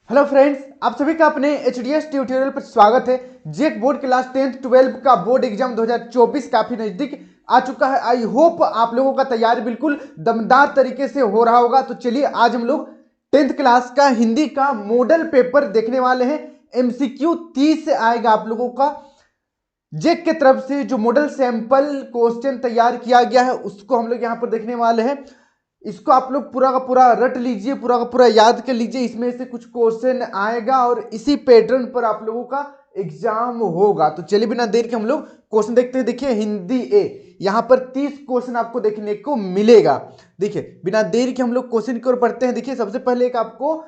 Hello friends, आप सभी का अपने एचडीएस ट्यूटोरियल पर स्वागत है। जेक बोर्ड क्लास 10th 12 का बोर्ड एग्जाम 2024 काफी नजदीक आ चुका है। आई होप आप लोगों का तैयारी बिल्कुल दमदार तरीके से हो रहा होगा। तो चलिए आज हम लोग 10th क्लास का हिंदी का मॉडल पेपर देखने वाले हैं। एमसीक्यू 30 से आएगा आप लोगों का। जेक के तरफ से जो मॉडल सैंपल क्वेश्चन तैयार किया गया है उसको हम लोग यहाँ पर देखने वाले हैं। इसको आप लोग पूरा का पूरा रट लीजिए, पूरा का पूरा याद कर लीजिए। इसमें से कुछ क्वेश्चन आएगा और इसी पैटर्न पर आप लोगों का एग्जाम होगा। तो चलिए बिना देर के हम लोग क्वेश्चन देखते हैं। देखिए हिंदी ए, यहाँ पर 30 क्वेश्चन आपको देखने को मिलेगा। देखिए बिना देर के हम लोग क्वेश्चन की ओर बढ़ते हैं। देखिए सबसे पहले एक आपको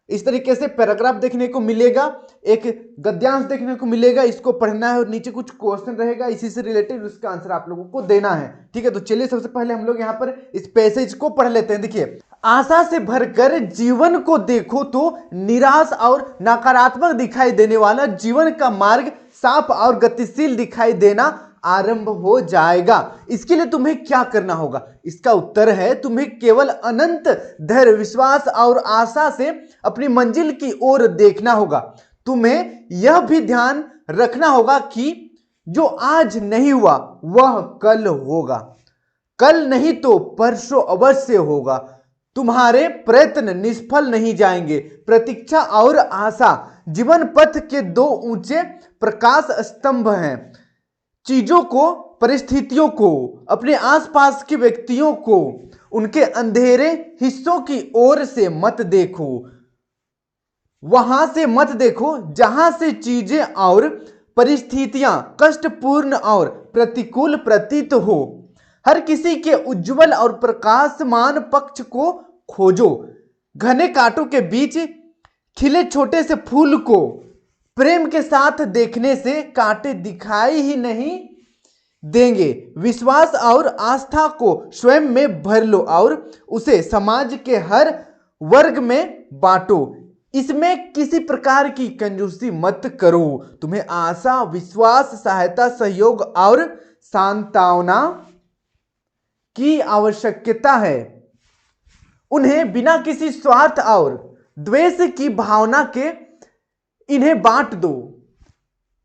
इस तरीके से पैराग्राफ देखने को मिलेगा, एक गद्यांश देखने को मिलेगा, इसको पढ़ना है और नीचे कुछ क्वेश्चन रहेगा इसी से रिलेटेड, उसका आंसर आप लोगों को देना है। ठीक है, तो चलिए सबसे पहले हम लोग यहाँ पर इस पैसेज को पढ़ लेते हैं। देखिए, आशा से भरकर जीवन को देखो तो निराश और नकारात्मक दिखाई देने वाला जीवन का मार्ग साफ और गतिशील दिखाई देना आरंभ हो जाएगा। इसके लिए तुम्हें क्या करना होगा? इसका उत्तर है तुम्हें केवल अनंत धैर्य, विश्वास और आशा से अपनी मंजिल की ओर देखना होगा। तुम्हें यह भी ध्यान रखना होगा कि जो आज नहीं हुआ वह कल होगा, कल नहीं तो परसों अवश्य होगा। तुम्हारे प्रयत्न निष्फल नहीं जाएंगे। प्रतीक्षा और आशा जीवन पथ के दो ऊंचे प्रकाश स्तंभ हैं। चीजों को, परिस्थितियों को, अपने आसपास के व्यक्तियों को उनके अंधेरे हिस्सों की ओर से मत देखो, वहां से मत देखो जहां से चीजें और परिस्थितियां कष्टपूर्ण और प्रतिकूल प्रतीत हो। हर किसी के उज्जवल और प्रकाशमान पक्ष को खोजो। घने कांटों के बीच खिले छोटे से फूल को प्रेम के साथ देखने से कांटे दिखाई ही नहीं देंगे। विश्वास और आस्था को स्वयं में भर लो और उसे समाज के हर वर्ग में बांटो। इसमें किसी प्रकार की कंजूसी मत करो। तुम्हें आशा, विश्वास, सहायता, सहयोग और सांत्वना की आवश्यकता है। उन्हें बिना किसी स्वार्थ और द्वेष की भावना के इन्हें बांट दो।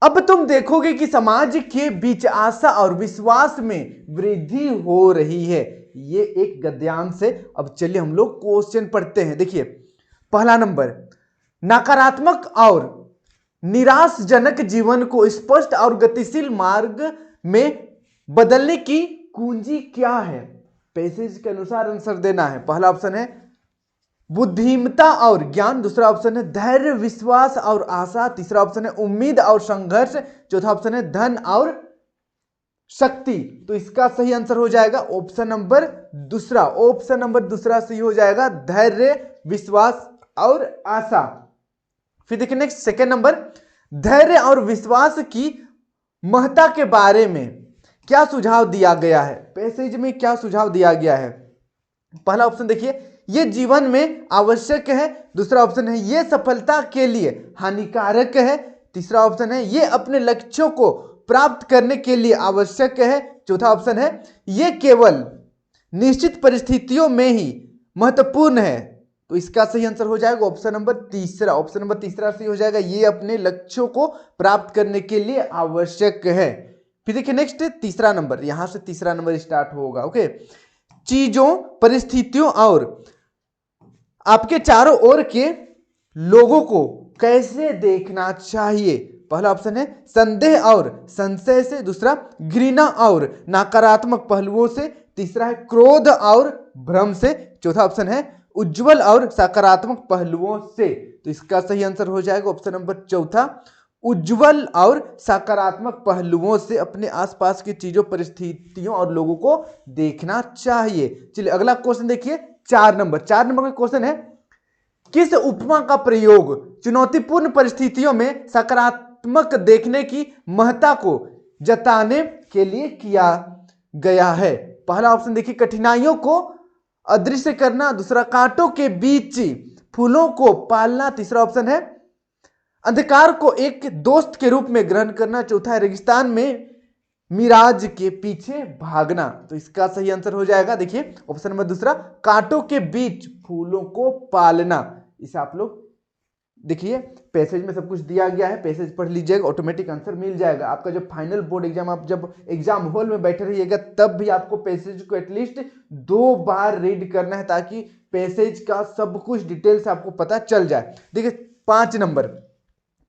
अब तुम देखोगे कि समाज के बीच आशा और विश्वास में वृद्धि हो रही है। ये एक गद्यांश है। अब चलिए हम लोग क्वेश्चन पढ़ते हैं। देखिए पहला नंबर, नकारात्मक और निराशजनक जीवन को स्पष्ट और गतिशील मार्ग में बदलने की कुंजी क्या है? पैसेज के अनुसार आंसर देना है। पहला ऑप्शन है बुद्धिमत्ता और ज्ञान, दूसरा ऑप्शन है धैर्य, विश्वास और आशा, तीसरा ऑप्शन है उम्मीद और संघर्ष, चौथा ऑप्शन है धन और शक्ति। तो इसका सही आंसर हो जाएगा ऑप्शन नंबर दूसरा। ऑप्शन नंबर दूसरा सही हो जाएगा, धैर्य, विश्वास और आशा। फिर देखिए नेक्स्ट सेकेंड नंबर, धैर्य और विश्वास की महत्ता के बारे में क्या सुझाव दिया गया है? पैसेज में क्या सुझाव दिया गया है? पहला ऑप्शन देखिए, ये जीवन में आवश्यक है, दूसरा ऑप्शन है ये सफलता के लिए हानिकारक है, तीसरा ऑप्शन है ये अपने लक्ष्यों को प्राप्त करने के लिए आवश्यक है, चौथा ऑप्शन है ये केवल निश्चित परिस्थितियों में ही महत्वपूर्ण है। तो इसका सही आंसर हो जाएगा ऑप्शन नंबर तीसरा। ऑप्शन नंबर तीसरा सही हो जाएगा, ये अपने लक्ष्यों को प्राप्त करने के लिए आवश्यक है। फिर देखिए नेक्स्ट तीसरा नंबर, यहां से तीसरा नंबर स्टार्ट होगा। ओके, चीजों, परिस्थितियों और आपके चारों ओर के लोगों को कैसे देखना चाहिए? पहला ऑप्शन है संदेह और संशय से, दूसरा घृणा और नकारात्मक पहलुओं से, तीसरा है क्रोध और भ्रम से, चौथा ऑप्शन है उज्जवल और सकारात्मक पहलुओं से। तो इसका सही आंसर हो जाएगा ऑप्शन नंबर चौथा, उज्जवल और सकारात्मक पहलुओं से अपने आसपास की चीजों, परिस्थितियों और लोगों को देखना चाहिए। चलिए अगला क्वेश्चन देखिए, 4 नंबर का क्वेश्चन है किस उपमा का प्रयोग चुनौतीपूर्ण परिस्थितियों में सकारात्मक देखने की महत्ता को जताने के लिए किया गया है? पहला ऑप्शन देखिए कठिनाइयों को अदृश्य करना, दूसरा कांटों के बीच फूलों को पालना, तीसरा ऑप्शन है अंधकार को एक दोस्त के रूप में ग्रहण करना, चौथा है रेगिस्तान में मिराज के पीछे भागना। तो इसका सही आंसर हो जाएगा देखिए ऑप्शन नंबर दूसरा, कांटों के बीच फूलों को पालना। इसे आप लोग देखिए पैसेज में सब कुछ दिया गया है, पैसेज पढ़ लीजिएगा, ऑटोमेटिक आंसर मिल जाएगा। आपका जो फाइनल बोर्ड एग्जाम, आप जब एग्जाम हॉल में बैठे रहिएगा तब भी आपको पैसेज को एटलीस्ट 2 बार रीड करना है, ताकि पैसेज का सब कुछ डिटेल से आपको पता चल जाए। देखिए 5 नंबर,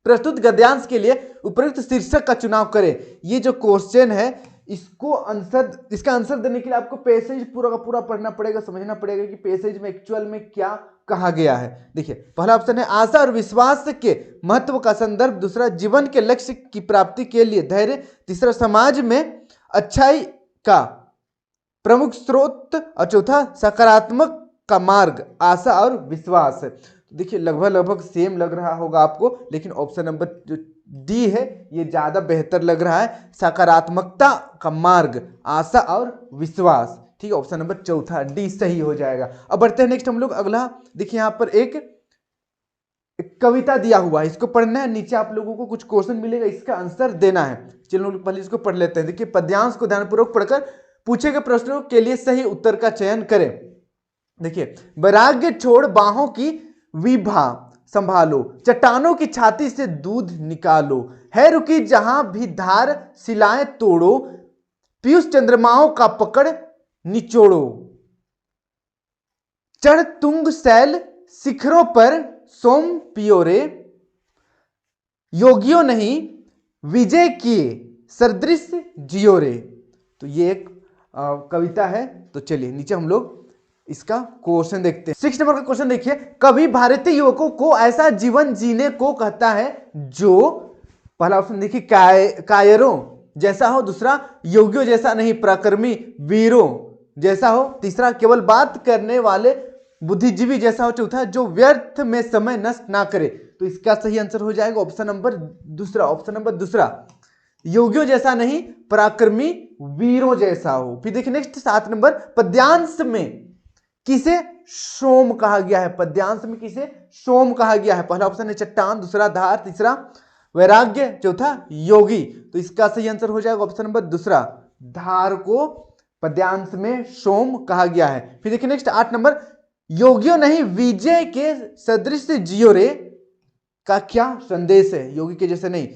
प्रस्तुत गद्यांश के लिए उपयुक्त शीर्षक का चुनाव करें। ये जो क्वेश्चन है इसका आंसर देने के लिए आपको पैसेज पूरा का पूरा पढ़ना पड़ेगा, समझना पड़ेगा कि पैसेज में एक्चुअल में क्या कहा गया है। देखिए पहला ऑप्शन है आशा और विश्वास के महत्व का संदर्भ, दूसरा जीवन के लक्ष्य की प्राप्ति के लिए धैर्य, तीसरा समाज में अच्छाई का प्रमुख स्रोत, और चौथा सकारात्मक का मार्ग आशा और विश्वास। देखिए लगभग सेम लग रहा होगा आपको, लेकिन ऑप्शन नंबर जो डी है ये ज्यादा बेहतर लग रहा है, सकारात्मकता का मार्ग आशा और विश्वास। ठीक है, ऑप्शन नंबर चौथा डी सही हो जाएगा। अब बढ़ते हैं नेक्स्ट हम लोग अगला। देखिए यहाँ पर एक कविता दिया हुआ है, इसको पढ़ना है, नीचे आप लोगों को कुछ क्वेश्चन मिलेगा, इसका आंसर देना है। चलो पहले इसको पढ़ लेते हैं। देखिए पद्यांश को ध्यानपूर्वक पढ़कर पूछे गए प्रश्नों के लिए सही उत्तर का चयन करें। देखिए वैराग्य छोड़ बाहों की विभा संभालो, चट्टानों की छाती से दूध निकालो, है रुकी जहां भी धार सिलाएं तोड़ो, पीयूष चंद्रमाओं का पकड़ निचोड़ो, चढ़ तुंग शैल शिखरों पर सोम पियो रे, योगियों नहीं विजय किए सदृश जियो रे। तो ये एक कविता है। तो चलिए नीचे हम लोग इसका क्वेश्चन देखते हैं। 6 नंबर का क्वेश्चन देखिए, कभी भारतीय युवकों को ऐसा जीवन जीने को कहता है जो, पहला ऑप्शन देखिए कायरों जैसा हो, दूसरा योगियों जैसा नहीं पराक्रमी वीरों जैसा हो, तीसरा केवल बात करने वाले बुद्धिजीवी जैसा हो, चौथा जो व्यर्थ में समय नष्ट ना करे। तो इसका सही आंसर हो जाएगा ऑप्शन नंबर दूसरा, योगियों जैसा नहीं पराक्रमी वीरों जैसा हो। फिर देखिए नेक्स्ट 7 नंबर, पद्यांश में किसे सोम कहा गया है? पद्यांश में किसे सोम कहा गया है? पहला ऑप्शन है चट्टान, दूसरा धार, तीसरा वैराग्य, चौथा योगी। तो इसका सही आंसर हो जाएगा ऑप्शन नंबर दूसरा, धार को पद्यांश में सोम कहा गया है। फिर देखिए नेक्स्ट 8 नंबर, योगियों नहीं विजय के सदृश जियो रे का क्या संदेश है? योगी के जैसे नहीं,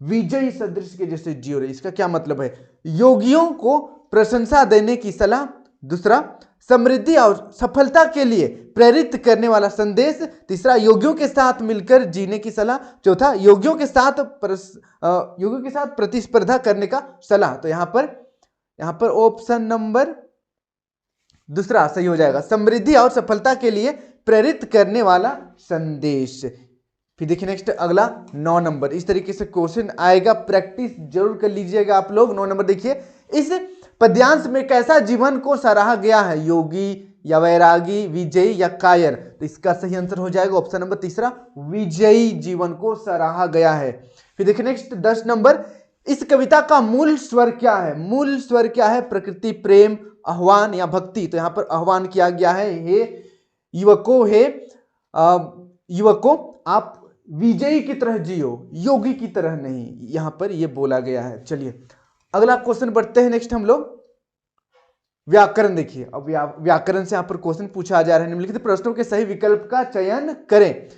विजय सदृश के जैसे जियो रे, इसका क्या मतलब है? योगियों को प्रशंसा देने की सलाह, दूसरा समृद्धि और सफलता के लिए प्रेरित करने वाला संदेश, तीसरा योगियों के साथ मिलकर जीने की सलाह, चौथा योगियों के साथ प्रतिस्पर्धा करने का सलाह। तो यहाँ पर ऑप्शन नंबर दूसरा सही हो जाएगा, समृद्धि और सफलता के लिए प्रेरित करने वाला संदेश। फिर देखिए नेक्स्ट अगला 9 नंबर, इस तरीके से क्वेश्चन आएगा, प्रैक्टिस जरूर कर लीजिएगा आप लोग। 9 नंबर देखिए, इस पद्यांश में कैसा जीवन को सराहा गया है? योगी या वैरागी, विजयी या कायर? तो इसका सही आंसर हो जाएगा ऑप्शन नंबर तीसरा, विजयी जीवन को सराहा गया है। फिर देखिए नेक्स्ट 10 नंबर, इस कविता का मूल स्वर क्या है? मूल स्वर क्या है? प्रकृति, प्रेम, आह्वान या भक्ति? तो यहाँ पर आह्वान किया गया है, हे युवकों आप विजयी की तरह जियो, योगी की तरह नहीं, यहां पर यह बोला गया है। चलिए अगला क्वेश्चन बढ़ते हैं नेक्स्ट हम लोग, व्याकरण देखिए। अब व्याकरण से यहां पर क्वेश्चन पूछा जा रहा है, निम्नलिखित प्रश्नों के सही विकल्प का चयन करें।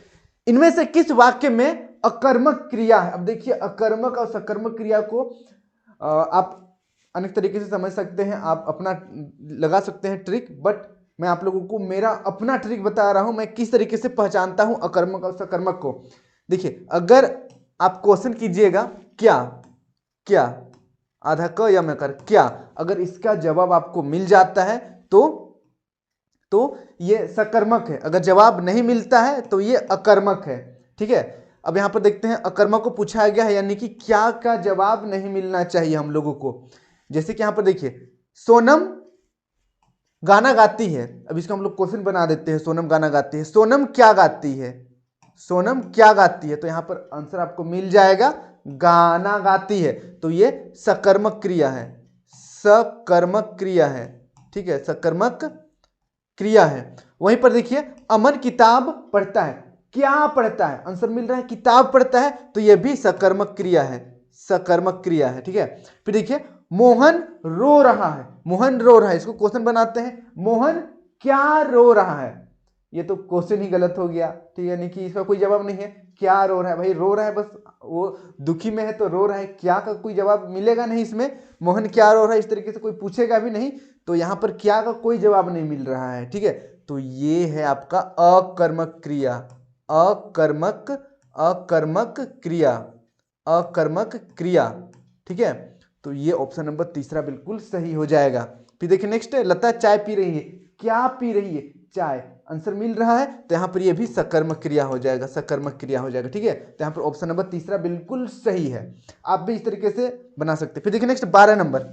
इनमें से किस वाक्य में अकर्मक क्रिया है? अब देखिए अकर्मक और सकर्मक क्रिया को आप अनेक तरीके से समझ सकते हैं, आप अपना लगा सकते हैं ट्रिक, बट मैं आप लोगों को मेरा अपना ट्रिक बता रहा हूं, मैं किस तरीके से पहचानता हूं अकर्मक और सकर्मक को। देखिए अगर आप क्वेश्चन कीजिएगा क्या आधा क या मैं कर क्या, अगर इसका जवाब आपको मिल जाता है तो ये सकर्मक है, अगर जवाब नहीं मिलता है तो ये अकर्मक है। ठीक है, अब यहां पर देखते हैं अकर्मक को पूछा गया है, यानी कि क्या का जवाब नहीं मिलना चाहिए हम लोगों को। जैसे कि यहां पर देखिए सोनम गाना गाती है, अब इसका हम लोग क्वेश्चन बना देते हैं, सोनम गाना गाती है, सोनम क्या गाती है? सोनम क्या गाती है? तो यहां पर आंसर आपको मिल जाएगा गाना गाती है। तो ये सकर्मक क्रिया है, सकर्मक क्रिया है। ठीक है, सकर्मक क्रिया है। वहीं पर देखिए अमन किताब पढ़ता है, क्या पढ़ता है? आंसर मिल रहा है किताब पढ़ता है, तो यह भी सकर्मक क्रिया है, सकर्मक क्रिया है। ठीक है, फिर देखिए मोहन रो रहा है, मोहन रो रहा है, इसको क्वेश्चन बनाते हैं, मोहन क्या रो रहा है? ये तो क्वेश्चन ही गलत हो गया, ठीक है, नहीं कि इसका कोई जवाब नहीं है। क्या रो रहा है भाई, रो रहा है बस, वो दुखी में है तो रो रहा है, क्या का कोई जवाब मिलेगा नहीं इसमें। मोहन क्या रो रहा है इस तरीके से कोई पूछेगा भी नहीं, तो यहाँ पर क्या का कोई जवाब नहीं मिल रहा है, ठीक है। तो ये है आपका अकर्मक क्रिया, अकर्मक अकर्मक क्रिया, अकर्मक क्रिया, ठीक है। तो ये ऑप्शन नंबर तीसरा बिल्कुल सही हो जाएगा। फिर देखिए नेक्स्ट, लता चाय पी रही है, क्या पी रही है, चाय, आंसर मिल रहा है, तो यहाँ पर ये भी सकर्मक क्रिया हो जाएगा, सकर्मक क्रिया हो जाएगा, ठीक है। तो यहाँ पर ऑप्शन नंबर तीसरा बिल्कुल सही है। आप भी इस तरीके से बना सकते हैं। फिर देखिए नेक्स्ट 12 नंबर,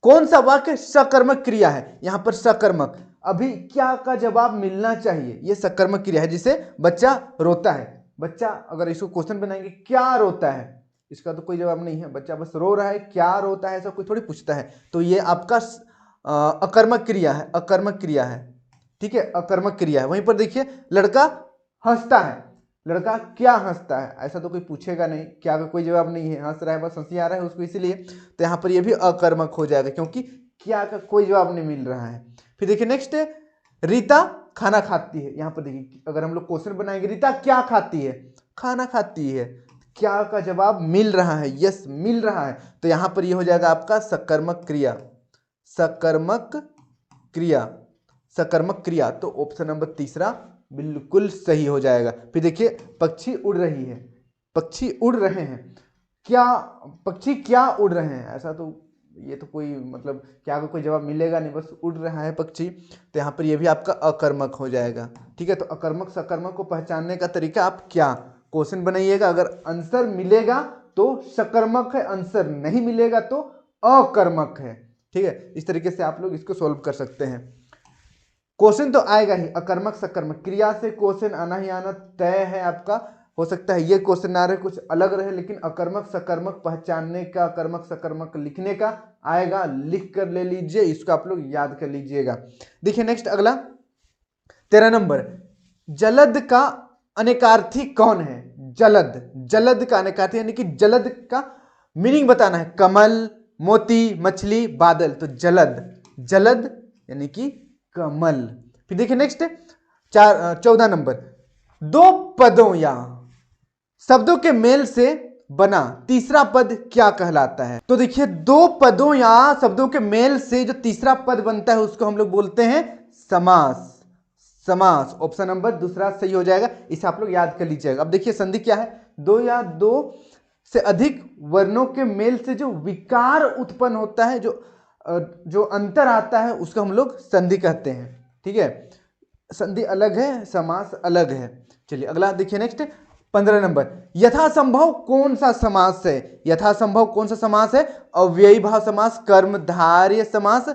कौन सा वाक्य सकर्मक क्रिया है, यहाँ पर सकर्मक, अभी क्या का जवाब मिलना चाहिए, ये सकर्मक क्रिया है जिसे बच्चा रोता है। बच्चा अगर इसको क्वेश्चन बनाएंगे क्या रोता है, इसका तो कोई जवाब नहीं है, बच्चा बस रो रहा है, क्या रोता है ऐसा कोई थोड़ी पूछता है। तो ये आपका अकर्मक क्रिया है, अकर्मक क्रिया है, ठीक है, अकर्मक क्रिया है। वहीं पर देखिए लड़का हंसता है, लड़का क्या हंसता है, ऐसा तो कोई पूछेगा नहीं, क्या का कोई जवाब नहीं है, हंस रहा है बस हंसी आ रहा है उसको, इसीलिए तो यहाँ पर ये भी अकर्मक हो जाएगा, क्योंकि क्या का कोई जवाब नहीं मिल रहा है। फिर देखिए नेक्स्ट, रीता खाना खाती है, यहाँ पर देखिए अगर हम लोग क्वेश्चन बनाएंगे रीता क्या खाती है, खाना खाती है, क्या का जवाब मिल रहा है, यस मिल रहा है, तो यहाँ पर ये हो जाएगा आपका सकर्मक क्रिया, सकर्मक क्रिया, सकर्मक क्रिया। तो ऑप्शन नंबर तीसरा बिल्कुल सही हो जाएगा। फिर देखिए पक्षी उड़ रही है, पक्षी उड़ रहे हैं, क्या पक्षी क्या उड़ रहे हैं, ऐसा तो ये तो कोई मतलब क्या का कोई जवाब मिलेगा नहीं, बस उड़ रहा है पक्षी, तो यहाँ पर ये भी आपका अकर्मक हो जाएगा, ठीक है। तो अकर्मक सकर्मक को पहचानने का तरीका आप क्या क्वेश्चन बनाइएगा, अगर आंसर मिलेगा तो सकर्मक है, आंसर नहीं मिलेगा तो अकर्मक है, ठीक है। इस तरीके से आप लोग इसको सॉल्व कर सकते हैं। क्वेश्चन तो आएगा ही, अकर्मक सकर्मक क्रिया से क्वेश्चन आना ही आना तय है आपका। हो सकता है ये क्वेश्चन ना रहे, कुछ अलग रहे, लेकिन अकर्मक सकर्मक पहचानने का, अकर्मक सकर्मक लिखने का आएगा, लिख कर ले लीजिए, इसको आप लोग याद कर लीजिएगा। देखिए नेक्स्ट अगला 13 नंबर, जलद का अनेकार्थी कौन है, जलद, जलद का अनेकार्थी यानी कि जलद का मीनिंग बताना है, कमल, मोती, मछली, बादल, तो जलद, जलद यानी कि कमल। फिर देखिए नेक्स्ट 14 नंबर, दो पदों या शब्दों के मेल से बना तीसरा पद क्या कहलाता है। तो देखिए दो पदों या शब्दों के मेल से जो तीसरा पद बनता है उसको हम लोग बोलते हैं समास, समास। ऑप्शन नंबर दूसरा सही हो जाएगा, इसे आप लोग याद कर लीजिएगा। अब देखिए संधि क्या है, दो या दो से अधिक वर्णों के मेल से जो विकार उत्पन्न होता है, जो अंतर आता है उसको हम लोग संधि कहते हैं, ठीक है। संधि अलग है, समास अलग है। चलिए अगला देखिए नेक्स्ट 15 नंबर, यथासंभव कौन सा समास है, यथासंभव कौन सा समास है, अव्ययी भाव समास, कर्मधारय समास,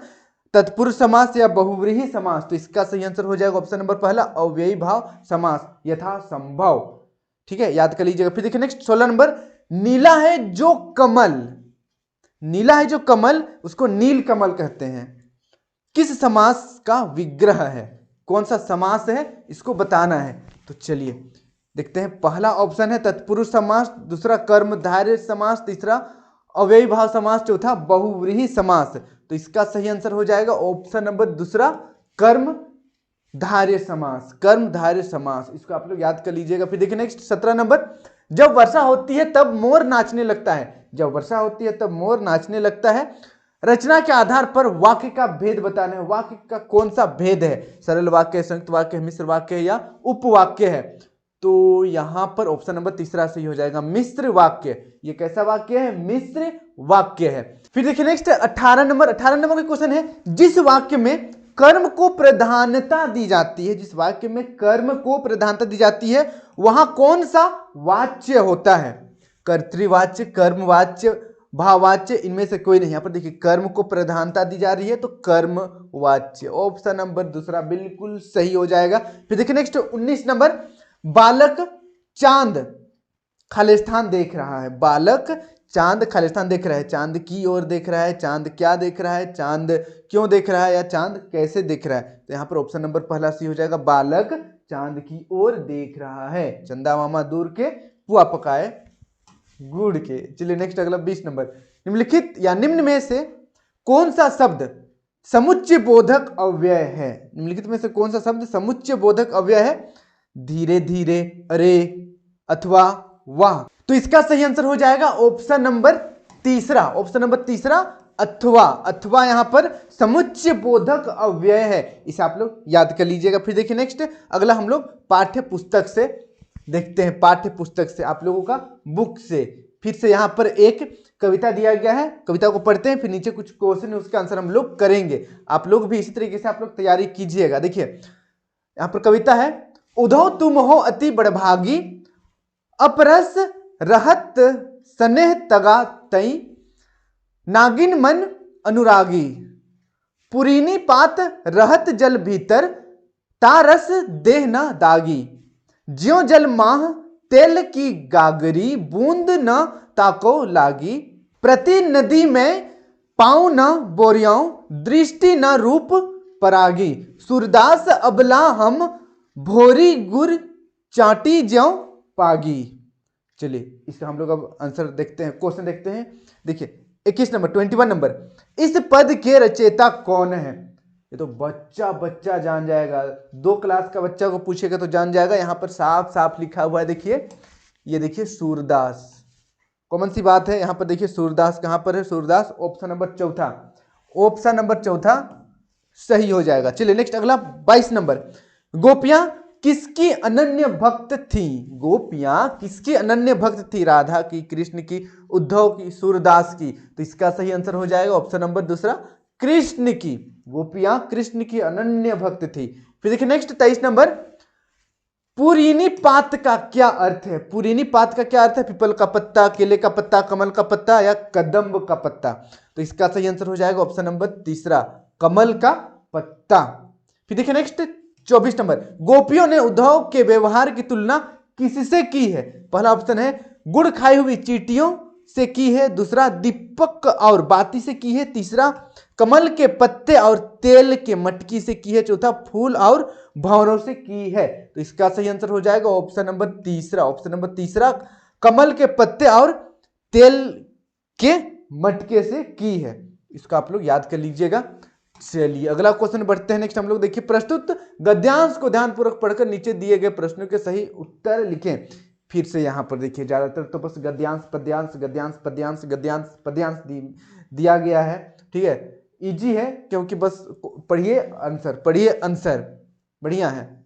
तत्पुरुष समास या बहुव्रीहि समास। तो इसका सही आंसर हो जाएगा ऑप्शन नंबर पहला, अव्ययी भाव समास, यथासंभव, ठीक है, याद कर लीजिएगा। फिर देखिए नेक्स्ट 16 नंबर, नीला है जो कमल, नीला है जो कमल उसको नील कमल कहते हैं, किस समास का विग्रह है, कौन सा समास है इसको बताना है। तो चलिए देखते हैं, पहला ऑप्शन है तत्पुरुष समास, दूसरा कर्मधारय समास, तीसरा अव्ययी भाव समास, चौथा बहुव्रीहि समास। तो इसका सही आंसर हो जाएगा ऑप्शन नंबर दूसरा, कर्मधारय समास, कर्मधारय समास, इसको आप लोग याद कर लीजिएगा। फिर देखिए नेक्स्ट 17 नंबर, जब वर्षा होती है तब मोर नाचने लगता है, जब वर्षा होती है तब मोर नाचने लगता है, रचना के आधार पर वाक्य का भेद बताना है, वाक्य का कौन सा भेद है, सरल वाक्य, संयुक्त वाक्य, मिश्र वाक्य या उपवाक्य है। तो यहां पर ऑप्शन नंबर तीसरा सही हो जाएगा, मिश्र वाक्य। ये कैसा वाक्य है, मिश्र वाक्य है। फिर देखिए नेक्स्ट 18 नंबर, 18 नंबर का क्वेश्चन है, जिस वाक्य में कर्म को प्रधानता दी जाती है, जिस वाक्य में कर्म को प्रधानता दी जाती है वहां कौन सा वाच्य होता है, कर्तृवाच्य, कर्मवाच्य, भाववाच्य, इनमें से कोई नहीं। यहां पर देखिए कर्म को प्रधानता दी जा रही है तो कर्मवाच्य, ऑप्शन नंबर दूसरा बिल्कुल सही हो जाएगा। फिर देखिए नेक्स्ट 19 नंबर, बालक चांद खालिस्तान देख रहा है, बालक चांद खालिस्तान देख रहा है, चांद की ओर देख रहा है, चांद क्या देख रहा है, चांद क्यों देख रहा है या चांद कैसे देख रहा है। तो यहाँ पर ऑप्शन नंबर पहला सी हो जाएगा, बालक चांद की ओर देख रहा है, चंदा मामा दूर के पुआ पकाए गुड़ के। चलिए नेक्स्ट अगला 20 नंबर, निम्नलिखित या निम्न में से कौन सा शब्द समुच्चय बोधक अव्यय है? निम्नलिखित में से कौन सा शब्द समुच्चय बोधक अव्यय है? धीरे धीरे, अरे, अथवा, वाह। तो इसका सही आंसर हो जाएगा ऑप्शन नंबर तीसरा। ऑप्शन नंबर तीसरा अथवा। अथवा यहां पर समुच्चय बोधक अव्यय है, इसे आप लोग याद कर लीजिएगा। फिर देखिए नेक्स्ट, अगला हम लोग पाठ्य पुस्तक से देखते हैं। पाठ्य पुस्तक से आप लोगों का बुक से फिर से यहाँ पर एक कविता दिया गया है, कविता को पढ़ते हैं, फिर नीचे कुछ क्वेश्चन है उसका आंसर हम लोग करेंगे। आप लोग भी इसी तरीके से आप लोग तैयारी कीजिएगा। देखिए यहाँ पर कविता है, उधो तुम हो अति बड़भागी, अपरस रहत स्नेह तगा तई, नागिन मन अनुरागी, पुरीनी पात रहत जल भीतर, तारस देह न दागी, ज्यों जल माह तेल की गागरी, बूंद न ताको लागी, प्रति नदी में पाँव न बोरियाऊं, दृष्टि न रूप परागी, सूरदास अबला हम भोरी गुर चाटी ज्यों पागी। चलिए इसका हम लोग अब आंसर देखते हैं, क्वेश्चन देखते हैं। देखिए 21 नंबर 21 नंबर, इस पद के रचयिता कौन है? ये तो बच्चा जान जाएगा, 2 क्लास का बच्चा को पूछेगा तो जान जाएगा। यहाँ पर साफ साफ लिखा हुआ है, देखिए ये देखिए सूरदास, कॉमन सी बात है। यहाँ पर देखिए सूरदास कहाँ पर है? सूरदास ऑप्शन नंबर चौथा, ऑप्शन नंबर चौथा सही हो जाएगा। चलिए नेक्स्ट अगला 22 नंबर, गोपियां किसकी अनन्य भक्त थी? गोपियां किसकी अनन्य भक्त थी? राधा की, कृष्ण की, उद्धव की, सूरदास की। तो इसका सही आंसर हो जाएगा ऑप्शन नंबर दूसरा, कृष्ण की। गोपियां कृष्ण की अनन्य भक्त थी। फिर देखिए नेक्स्ट 23 नंबर, पुरीनी पात का क्या अर्थ है? पुरीनी पात का क्या अर्थ है? पीपल का पत्ता, केले का पत्ता, कमल का पत्ता या कदम्ब का पत्ता। तो इसका सही आंसर हो जाएगा ऑप्शन नंबर तीसरा, कमल का पत्ता। फिर देखिए नेक्स्ट 24 नंबर, गोपियों ने उद्धव के व्यवहार की तुलना किससे की है? पहला ऑप्शन है गुड़ खाई हुई चींटियों से की है, दूसरा दीपक और बाती से की है, तीसरा कमल के पत्ते और तेल के मटकी से की है, चौथा फूल और भंवरों से की है। तो इसका सही आंसर हो जाएगा ऑप्शन नंबर तीसरा, ऑप्शन नंबर तीसरा, कमल के पत्ते और तेल के मटके से की है। इसका आप लोग याद कर लीजिएगा। चलिए अगला क्वेश्चन बढ़ते हैं नेक्स्ट हम लोग। देखिए, प्रस्तुत गद्यांश को ध्यानपूर्वक पढ़कर नीचे दिए गए प्रश्नों के सही उत्तर लिखें। फिर से यहाँ पर देखिए ज्यादातर तो बस गद्यांश पद्यांश गद्यांश पद्यांश गद्यांश पद्यांश दिया गया है। ठीक है, इजी है क्योंकि बस पढ़िए आंसर, पढ़िए आंसर, बढ़िया है।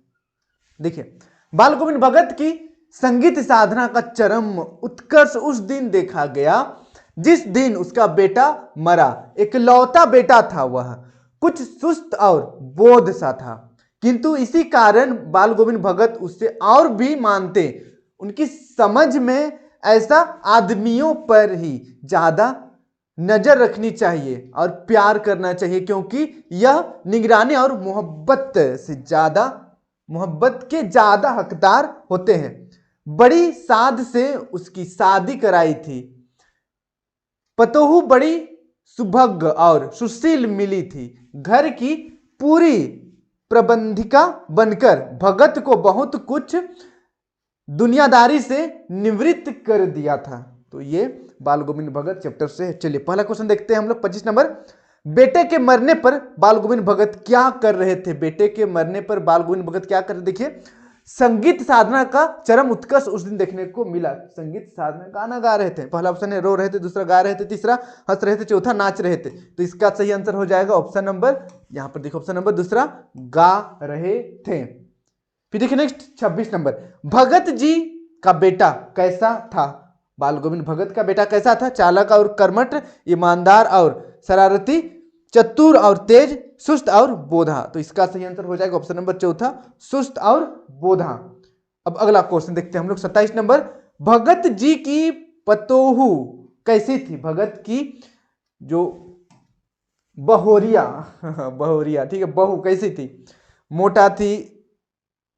देखिए, बाल गोविंद भगत की संगीत साधना का चरम उत्कर्ष उस दिन देखा गया जिस दिन उसका बेटा मरा। इकलौता बेटा था वह, कुछ सुस्त और बोध सा था, किंतु इसी कारण बाल गोविंद भगत उससे और भी मानते। उनकी समझ में ऐसा आदमियों पर ही ज्यादा नजर रखनी चाहिए और प्यार करना चाहिए, क्योंकि यह निगरानी और मोहब्बत के ज्यादा हकदार होते हैं। बड़ी साध से उसकी शादी कराई थी, पतोहू बड़ी सुभग और सुशील मिली थी, घर की पूरी प्रबंधिका बनकर भगत को बहुत कुछ दुनियादारी से निवृत्त कर दिया था। तो ये बाल गोविंद भगत चैप्टर से। चलिए पहला क्वेश्चन देखते हैं हम लोग 25 नंबर, बेटे के मरने पर बाल गोविंद भगत क्या कर रहे थे? बेटे के मरने पर बाल गोविंद भगत क्या कर रहे थे? देखिए, संगीत साधना का चरम उत्कर्ष उस दिन देखने को मिला। संगीत साधना, गाना गा रहे थे। पहला ऑप्शन है रो रहे थे, दूसरा गा रहे थे, तीसरा हंस रहे थे, चौथा नाच रहे थे। तो इसका सही आंसर हो जाएगा ऑप्शन नंबर, यहां पर देखो ऑप्शन नंबर दूसरा, गा रहे थे। फिर देखिए नेक्स्ट 26 नंबर, भगत जी का बेटा कैसा था? बाल गोविंद भगत का बेटा कैसा था? चालाक और कर्मठ, ईमानदार और शरारती, चतुर और तेज, सुस्त और बोधा। तो इसका सही आंसर हो जाएगा ऑप्शन नंबर चौथा, सुस्त और बोधा। अब अगला क्वेश्चन देखते हैं हम लोग 27 नंबर, भगत जी की पतोहू कैसी थी? भगत की जो बहुरिया, ठीक है, बहू कैसी थी? मोटा थी,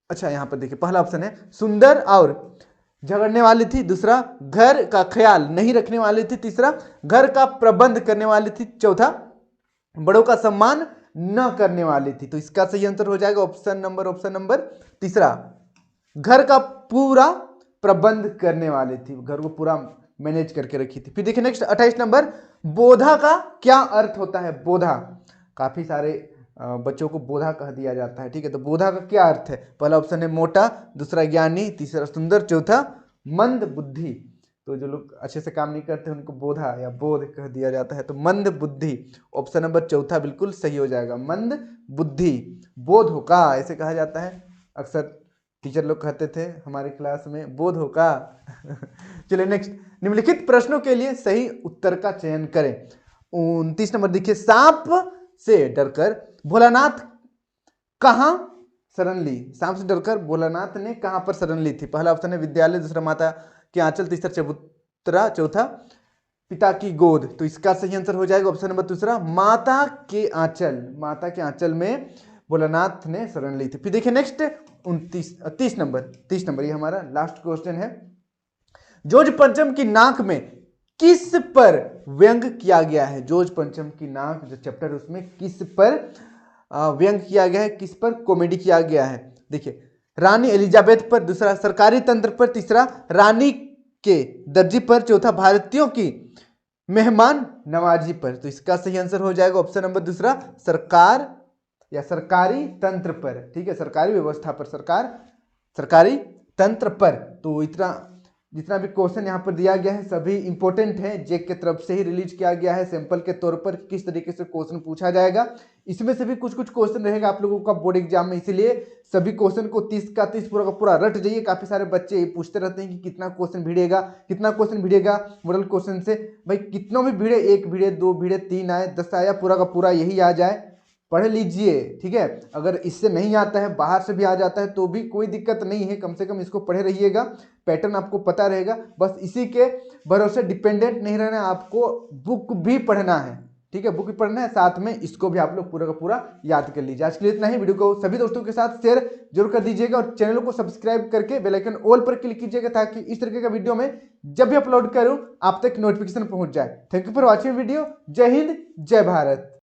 अच्छा यहाँ पर देखिए पहला ऑप्शन है सुंदर और झगड़ने वाली थी, दूसरा घर का ख्याल नहीं रखने वाली थी, तीसरा घर का प्रबंध करने वाली थी, चौथा बड़ों का सम्मान न करने वाली थी। तो इसका सही आंसर हो जाएगा ऑप्शन नंबर तीसरा, घर का पूरा प्रबंध करने वाली थी, घर को पूरा मैनेज करके रखी थी। फिर देखिए नेक्स्ट 28 नंबर, बोधा का क्या अर्थ होता है? बोधा, काफ़ी सारे बच्चों को बोधा कह दिया जाता है। ठीक है, तो बोधा का क्या अर्थ है? पहला ऑप्शन है मोटा, दूसरा ज्ञानी, तीसरा सुंदर, चौथा मंद बुद्धि। तो जो लोग अच्छे से काम नहीं करते उनको बोधा या बोध कह दिया जाता है। तो मंद बुद्धि, ऑप्शन नंबर चौथा बिल्कुल सही हो जाएगा, मंद बुद्धि। बोध हो का ऐसे कहा जाता है, अक्सर टीचर लोग कहते थे हमारे क्लास में, बोध हो का। चलिए नेक्स्ट, निम्नलिखित प्रश्नों के लिए सही उत्तर का चयन करें। 29 नंबर देखिए, सांप से डरकर भोलानाथ कहां शरण ली? सांप से डरकर भोलानाथ ने कहां पर शरण ली थी? पहला ऑप्शन है विद्यालय, दूसरा माता के आंचल, तीसरा चबूतरा, चौथा पिता की गोद। तो इसका सही आंसर हो जाएगा ऑप्शन नंबर दूसरा, माता के आंचल। माता के आंचल में भोलानाथ ने शरण ली थी। फिर देखिए नेक्स्ट 30 नंबर ये हमारा लास्ट क्वेश्चन है। जोज पंचम की नाक में किस पर व्यंग किया गया है? जोज पंचम की नाक जो चैप्टर है उसमें किस पर व्यंग किया गया है, किस पर कॉमेडी किया गया है? देखिए, रानी एलिजाबेथ पर, दूसरा सरकारी तंत्र पर, तीसरा रानी के दर्जी पर, चौथा भारतीयों की मेहमान नवाजी पर। तो इसका सही आंसर हो जाएगा ऑप्शन नंबर दूसरा, सरकार या सरकारी तंत्र पर। ठीक है, सरकारी व्यवस्था पर, सरकारी तंत्र पर। तो इतना जितना भी क्वेश्चन यहाँ पर दिया गया है सभी इंपॉर्टेंट है, जेक की तरफ से ही रिलीज किया गया है सैंपल के तौर पर किस तरीके से क्वेश्चन पूछा जाएगा। इसमें से भी कुछ कुछ क्वेश्चन रहेगा आप लोगों का बोर्ड एग्जाम में, इसीलिए सभी क्वेश्चन को 30 का 30 पूरा का पूरा रट जाइए। काफी सारे बच्चे ये पूछते रहते हैं कि कितना क्वेश्चन भिड़ेगा मॉडल क्वेश्चन से। भाई कितनों भी भिड़े, 1 भिड़े, 2 भिड़े, 3 आए, 10 आया, पूरा का पूरा यही आ जाए, पढ़ लीजिए। ठीक है, अगर इससे नहीं आता है, बाहर से भी आ जाता है तो भी कोई दिक्कत नहीं है, कम से कम इसको पढ़े रहिएगा, पैटर्न आपको पता रहेगा। बस इसी के भरोसे डिपेंडेंट नहीं रहना, आपको बुक भी पढ़ना है। ठीक है, बुक भी पढ़ना है, साथ में इसको भी आप लोग पूरा का पूरा याद कर लीजिए। आज के लिए इतना ही, वीडियो को सभी दोस्तों के साथ शेयर जरूर कर दीजिएगा और चैनल को सब्सक्राइब करके बेल आइकन ऑल पर क्लिक कीजिएगा ताकि इस तरीके का वीडियो में जब भी अपलोड करूं आप तक नोटिफिकेशन पहुंच जाए। Thank you for watching video. जय हिंद, जय भारत।